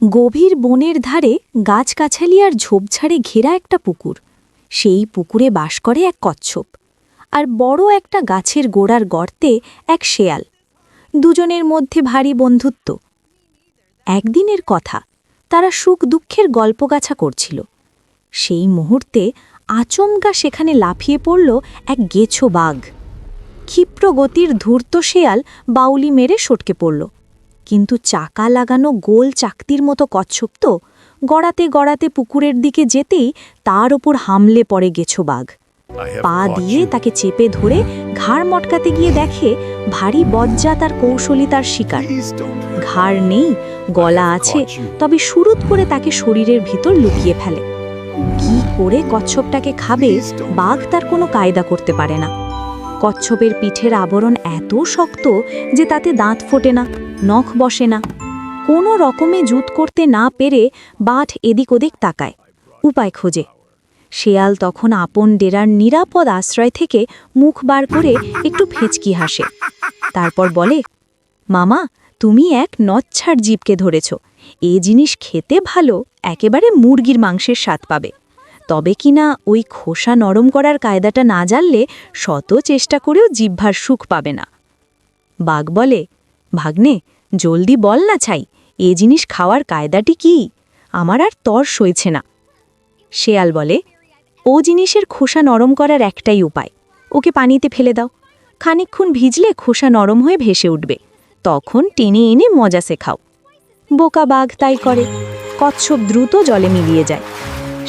গভীর বনের ধারে গাছগাছালি আর ঝোপঝাড়ে ঘেরা একটা পুকুর। সেই পুকুরে বাস করে এক কচ্ছপ, আর বড় একটা গাছের গোড়ার গর্তে এক শেয়াল। দুজনের মধ্যে ভারী বন্ধুত্ব। একদিনের কথা, তারা সুখ দুঃখের গল্পগাছা করছিল। সেই মুহূর্তে আচমকা সেখানে লাফিয়ে পড়ল এক গেছো বাঘ। ক্ষিপ্র গতির ধূর্ত শেয়াল বাউলি মেরে সটকে পড়ল, কিন্তু চাকা লাগানো গোল চাকতির মতো কচ্ছপ তো গড়াতে গড়াতে পুকুরের দিকে যেতেই তার ওপর হামলে পড়ে গেছো বাঘ। পা দিয়ে তাকে চেপে ধরে ঘাড় মটকাতে গিয়ে দেখে ভারী বজ্জাত আর কৌশলী তার শিকার। ঘাড় নেই, গলা আছে, তবে শুরুত করে তাকে শরীরের ভিতর লুকিয়ে ফেলে। কি করে কচ্ছপটাকে খাবে বাঘ তার কোনো কায়দা করতে পারে না। কচ্ছপের পিঠের আবরণ এত শক্ত যে তাতে দাঁত ফোটে না, নখ বসে না। কোনো রকমে জুত করতে না পেরে বাঘ এদিক ওদিক তাকায়, উপায় খোঁজে। শেয়াল তখন আপন ডেরার নিরাপদ আশ্রয় থেকে মুখ বার করে একটু ফেঁচকি হাসে। তারপর বলে, মামা, তুমি এক নচ্ছাড় জীবকে ধরেছ। এ জিনিস খেতে ভালো, একেবারে মুরগির মাংসের স্বাদ পাবে। তবে কিনা ওই খোসা নরম করার কায়দাটা না জানলে শত চেষ্টা করেও জিহ্বার সুখ পাবে না। বাঘ বলে, ভাগ্নে, জলদি বল না ছাই, এ জিনিস খাওয়ার কায়দাটি কি? আমার আর তর সইছে না। শেয়াল বলে, ও জিনিসের খোসা নরম করার একটাই উপায়, ওকে পানিতে ফেলে দাও। খানিকক্ষণ ভিজলে খোসা নরম হয়ে ভেসে উঠবে, তখন টেনে এনে মজা শেখাও। বোকা বাঘ তাই করে। কচ্ছপ দ্রুত জলে মিলিয়ে যায়।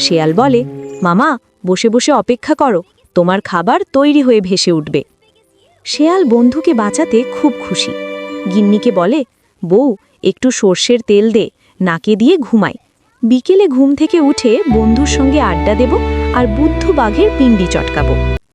শেয়াল বলে, মামা, বসে বসে অপেক্ষা করো, তোমার খাবার তৈরি হয়ে ভেসে উঠবে। শেয়াল বন্ধুকে বাঁচাতে খুব খুশি। গিন্নিকে বলে, বউ, একটু সর্ষের তেল দে, নাকে দিয়ে ঘুমাই। বিকেলে ঘুম থেকে উঠে বন্ধুর সঙ্গে আড্ডা দেব আর বুদ্ধ বাঘের পিণ্ডি চটকাবো।